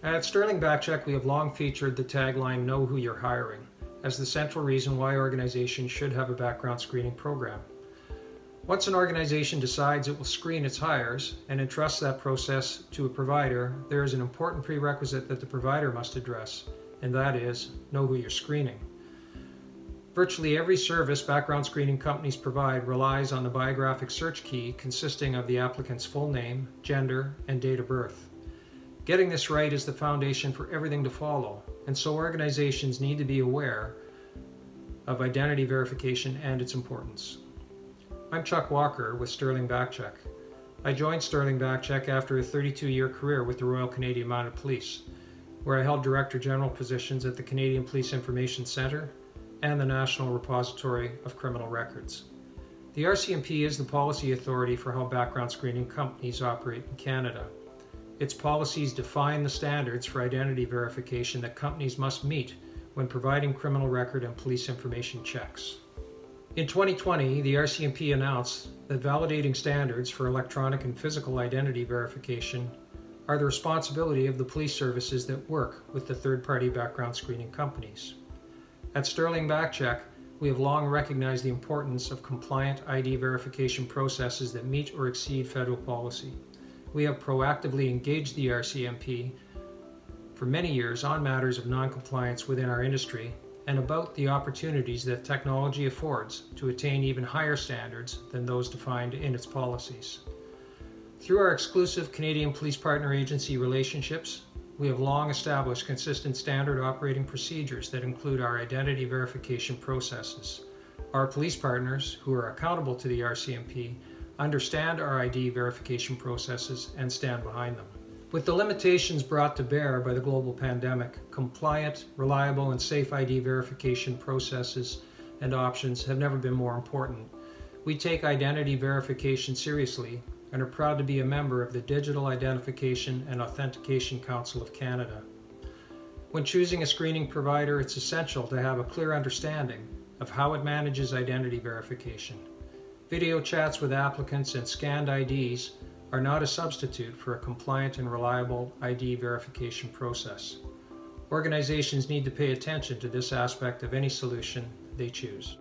At Sterling Backcheck, we have long featured the tagline, "Know who you're hiring," as the central reason why organizations should have a background screening program. Once an organization decides it will screen its hires and entrusts that process to a provider, there is an important prerequisite that the provider must address, and that is, know who you're screening. Virtually every service background screening companies provide relies on the biographic search key consisting of the applicant's full name, gender, and date of birth. Getting this right is the foundation for everything to follow, and so organizations need to be aware of identity verification and its importance. I'm Chuck Walker with Sterling Backcheck. I joined Sterling Backcheck after a 32-year career with the Royal Canadian Mounted Police, where I held Director General positions at the Canadian Police Information Centre and the National Repository of Criminal Records. The RCMP is the policy authority for how background screening companies operate in Canada. Its policies define the standards for identity verification that companies must meet when providing criminal record and police information checks. In 2020, the RCMP announced that validating standards for electronic and physical identity verification are the responsibility of the police services that work with the third-party background screening companies. At Sterling Backcheck, we have long recognized the importance of compliant ID verification processes that meet or exceed federal policy. We have proactively engaged the RCMP for many years on matters of non-compliance within our industry and about the opportunities that technology affords to attain even higher standards than those defined in its policies. Through our exclusive Canadian Police Partner Agency relationships, we have long established consistent standard operating procedures that include our identity verification processes. Our police partners, who are accountable to the RCMP, understand our ID verification processes and stand behind them. With the limitations brought to bear by the global pandemic, compliant, reliable, and safe ID verification processes and options have never been more important. We take identity verification seriously and are proud to be a member of the Digital Identification and Authentication Council of Canada. When choosing a screening provider, it's essential to have a clear understanding of how it manages identity verification. Video chats with applicants and scanned IDs are not a substitute for a compliant and reliable ID verification process. Organizations need to pay attention to this aspect of any solution they choose.